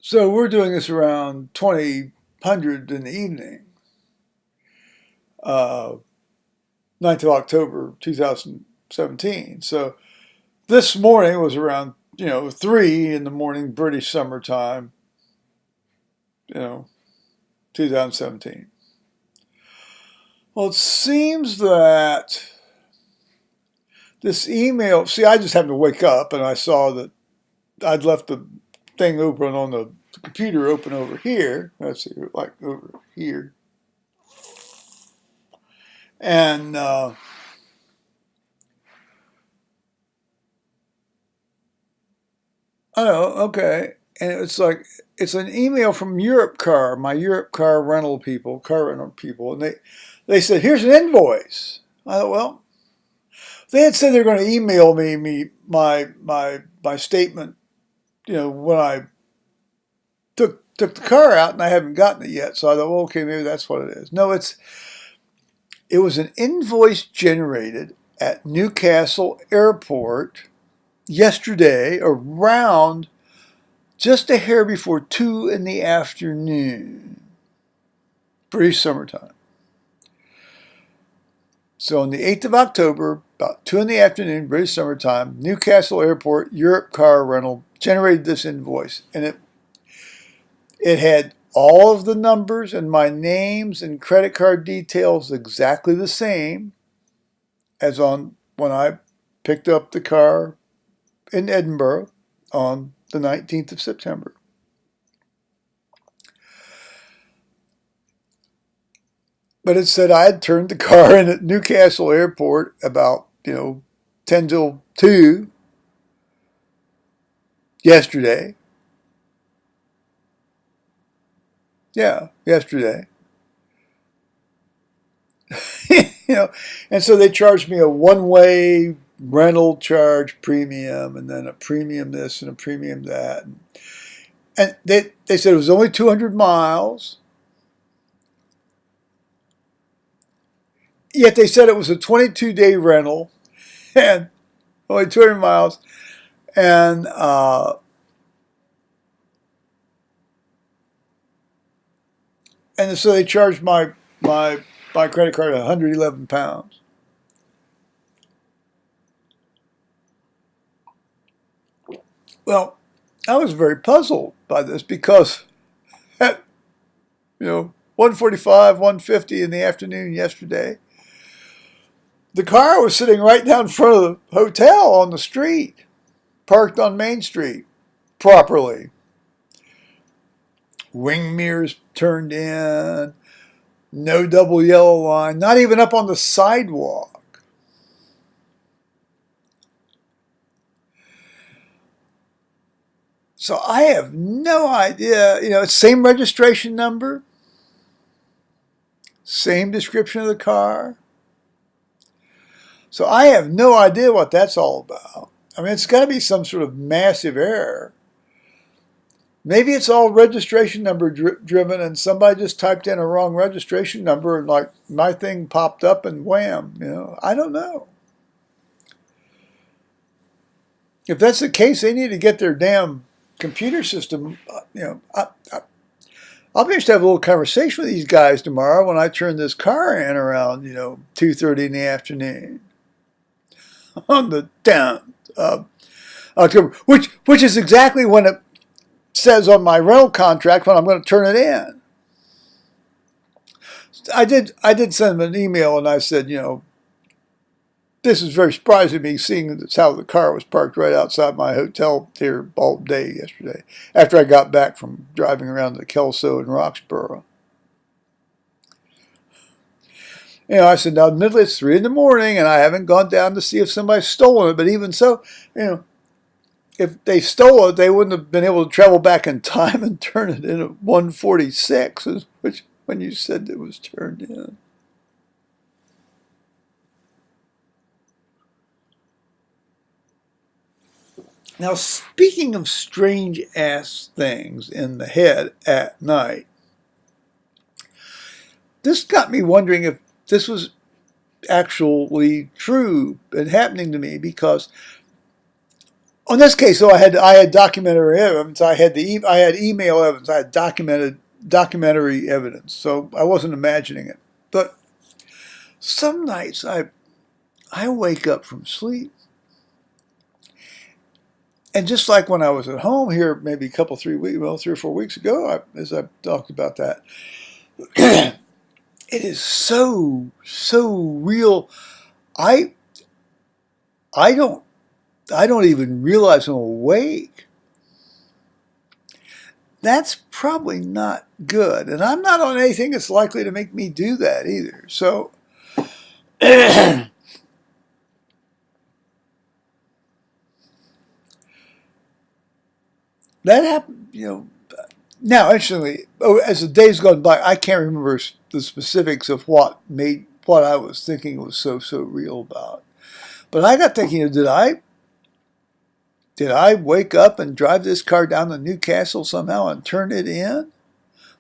So we're doing this around 2000 in the evening, uh, 9th of October 2017. So this morning was around 3 in the morning British summertime, you know 2017. Well, it seems that this email. See, I just happened to wake up and I saw that I'd left the thing open on the computer open over here. Let's see, like over here, and oh, okay. And it's like it's an email from Europe Car, my Europe Car rental people, and they said, "Here's an invoice." I thought, well, they had said they're going to email me my statement, when I took the car out, and I haven't gotten it yet. So I thought, well, okay, maybe that's what it is. No, it was an invoice generated at Newcastle Airport yesterday around just a hair before 2 in the afternoon, British summertime. So on the 8th of October, about 2 in the afternoon, British summertime, Newcastle Airport, Europe Car Rental generated this invoice. And it had all of the numbers and my names and credit card details exactly the same as on when I picked up the car in Edinburgh on the 19th of September. But it said I had turned the car in at Newcastle Airport about, 10 till 2 yesterday. Yeah, yesterday. you know, and so they charged me a one-way rental charge premium and then a premium this and a premium that. And they said it was only 200 miles. Yet they said it was a 22-day rental and only 200 miles. And so they charged my credit card £111. Well, I was very puzzled by this because at 1:45, 1:50 in the afternoon yesterday, the car was sitting right down in front of the hotel on the street, parked on Main Street properly. Wing mirrors turned in, no double yellow line, not even up on the sidewalk. So I have no idea, same registration number, same description of the car. So I have no idea what that's all about. I mean, it's got to be some sort of massive error. Maybe it's all registration number driven and somebody just typed in a wrong registration number and like my thing popped up and wham, I don't know. If that's the case, they need to get their damn computer system, I'll be interested to have a little conversation with these guys tomorrow when I turn this car in around, 2:30 in the afternoon on the 10th of October, which is exactly when it says on my rental contract when I'm going to turn it in. I did send them an email and I said, this is very surprising to me seeing that's how the car was parked right outside my hotel here all day yesterday after I got back from driving around to Kelso and Roxborough. I said, now admittedly it's 3 in the morning and I haven't gone down to see if somebody's stolen it, but even so, if they stole it, they wouldn't have been able to travel back in time and turn it in at 1:46, which when you said it was turned in. Now, speaking of strange ass things in the head at night, this got me wondering if this was actually true and happening to me because On this case, though, I had documentary evidence. I had email evidence. I had documentary evidence. So I wasn't imagining it. But some nights I wake up from sleep, and just like when I was at home here, maybe a couple, 3 weeks, well, 3 or 4 weeks ago, as I talked about that, it is so real. I I don't I don't even realize I'm awake. That's probably not good, and I'm not on anything that's likely to make me do that either. So that happened, Now, interestingly, as the days gone by, I can't remember the specifics of what I was thinking was so real about. But I got thinking, did I wake up and drive this car down to Newcastle somehow and turn it in?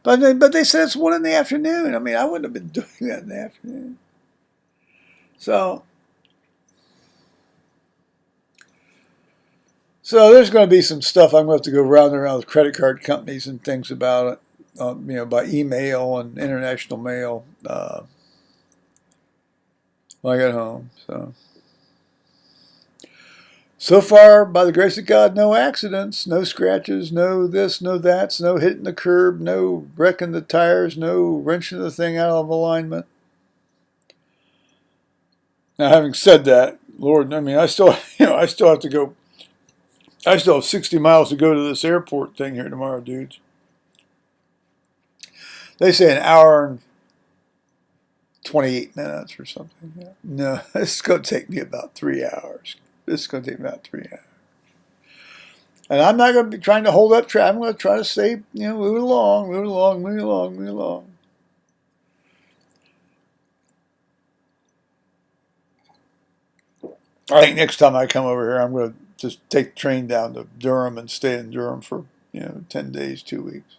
But they said it's 1 in the afternoon. I mean, I wouldn't have been doing that in the afternoon. So there's going to be some stuff I'm going to have to go round and around with credit card companies and things about it, by email and international mail when I get home. So far, by the grace of God, no accidents, no scratches, no this, no that, no hitting the curb, no wrecking the tires, no wrenching the thing out of alignment. Now, having said that, Lord, I mean, I still have to go. I still have 60 miles to go to this airport thing here tomorrow, dudes. They say an hour and 28 minutes or something. No, this is going to take me about 3 hours. This is going to take me about 3 hours. And I'm not going to be trying to hold up traffic. I'm going to try to stay, moving along. I think next time I come over here, I'm going to just take the train down to Durham and stay in Durham for, 10 days, 2 weeks.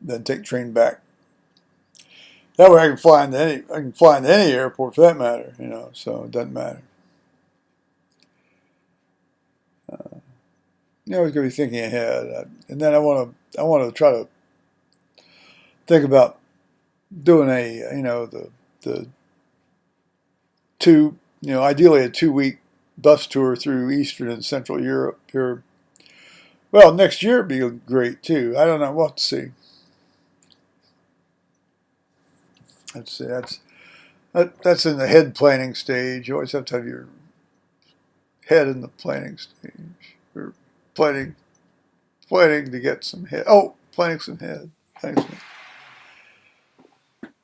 Then take the train back. That way I can fly into any airport for that matter, so it doesn't matter. Always going to be thinking ahead. And then I want to try to think about doing the ideally a 2 week bus tour through Eastern and Central Europe here. Well, next year would be great too. I don't know. We'll have to see. Let's see. That's in the head planning stage. You always have to have your head in the planning stage. Or planning to get some head. Oh, planning some head. Thanks.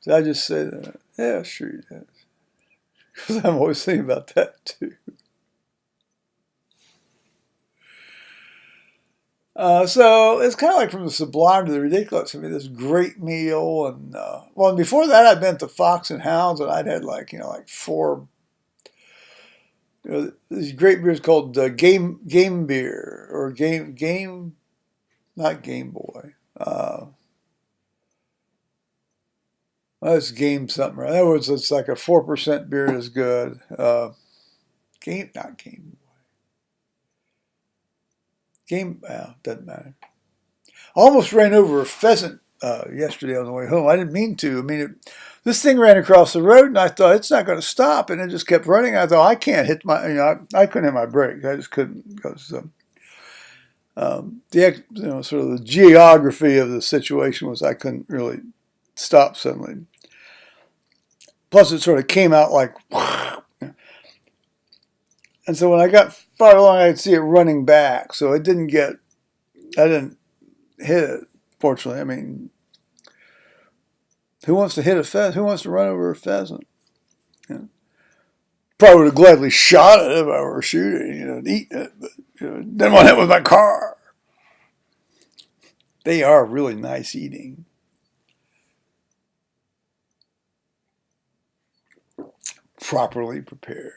Did I just say that? Yeah, sure you did. Because I'm always thinking about that too. So it's kind of like from the sublime to the ridiculous. I mean, this great meal, and and before that, I'd been to Fox and Hounds, and I'd had like four these great beers called game beer or game not Game Boy. Well, it's game something. Right? In other words, it's like a 4% beer is good. Not Game Boy. Doesn't matter. I almost ran over a pheasant yesterday on the way home. I didn't mean to. I mean, this thing ran across the road, and I thought it's not going to stop, and it just kept running. I thought I can't hit my, I couldn't hit my brakes. I just couldn't because sort of the geography of the situation was I couldn't really stop suddenly. Plus, it sort of came out like, and so when I got far along, I could see it running back. So I didn't hit it. Fortunately, I mean, who wants to hit a pheasant? Who wants to run over a pheasant? Probably would have gladly shot it if I were shooting, and eating it, but didn't want to hit with my car. They are really nice eating. Properly prepared.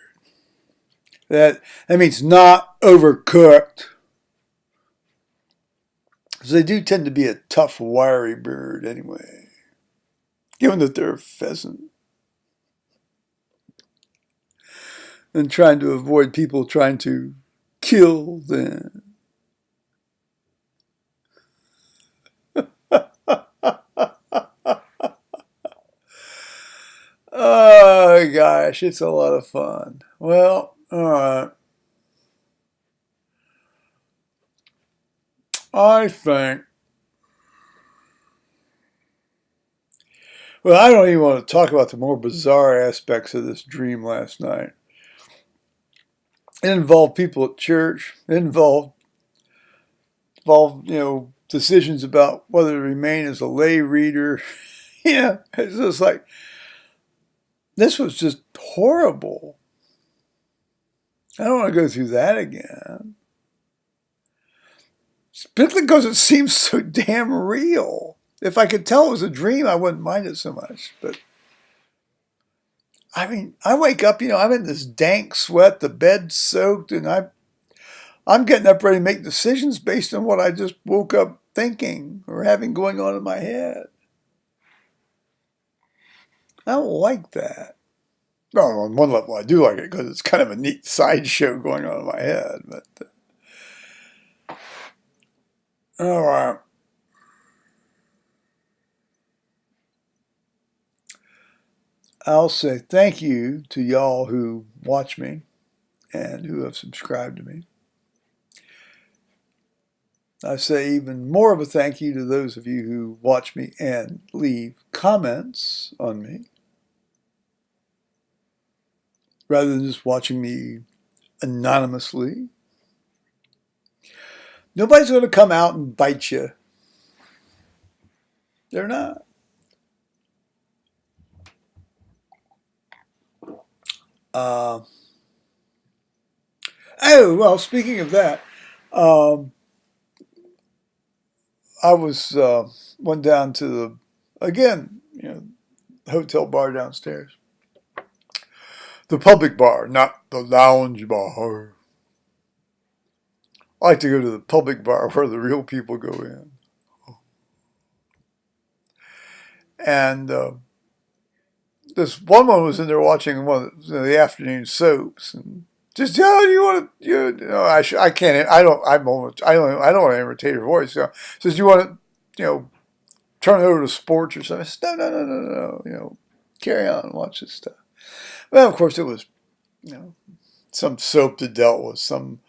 That means not overcooked. Because they do tend to be a tough, wiry bird anyway. Given that they're a pheasant. and trying to avoid people trying to kill them. Oh gosh, it's a lot of fun. Well, all right. I think, well, I don't even want to talk about the more bizarre aspects of this dream last night. It involved people at church. It involved, decisions about whether to remain as a lay reader. It's just like, this was just horrible. I don't want to go through that again. Particularly because it seems so damn real. If I could tell it was a dream, I wouldn't mind it so much. But, I mean, I wake up, I'm in this dank sweat, the bed's soaked, and I'm getting up ready to make decisions based on what I just woke up thinking or having going on in my head. I don't like that. Well, on one level, I do like it because it's kind of a neat sideshow going on in my head. But all right. I'll say thank you to y'all who watch me and who have subscribed to me. I say even more of a thank you to those of you who watch me and leave comments on me, rather than just watching me anonymously. Nobody's going to come out and bite you. They're not. Oh, well, speaking of that, I went down to the, again, hotel bar downstairs. The public bar, not the lounge bar. I like to go to the public bar where the real people go in. And this one woman was in there watching one of the afternoon soaps, and just, do you want to, I can't, I don't want to imitate her voice. Says, you want to, turn it over to sports or something? I said, no, carry on and watch this stuff. Well, of course, it was, some soap that dealt with some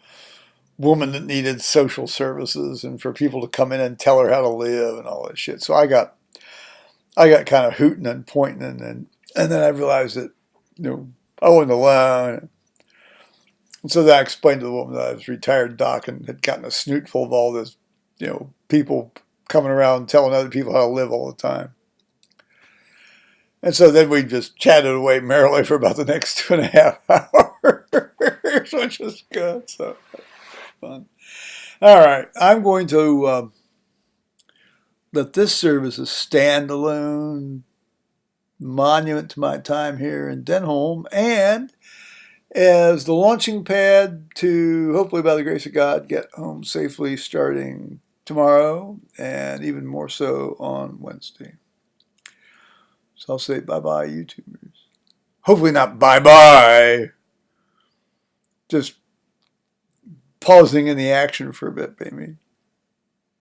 woman that needed social services and for people to come in and tell her how to live and all that shit. So I got kind of hooting and pointing, and then I realized that, I wasn't alone. And so then I explained to the woman that I was a retired doc and had gotten a snoot full of all this, people coming around telling other people how to live all the time. And so then we just chatted away merrily for about the next 2.5 hours, which was good. So fun. All right, I'm going to let this serve as a standalone monument to my time here in Denholm, and as the launching pad to, hopefully by the grace of God, get home safely starting tomorrow, and even more so on Wednesday. So I'll say bye-bye, YouTubers. Hopefully not bye-bye. Just pausing in the action for a bit, baby.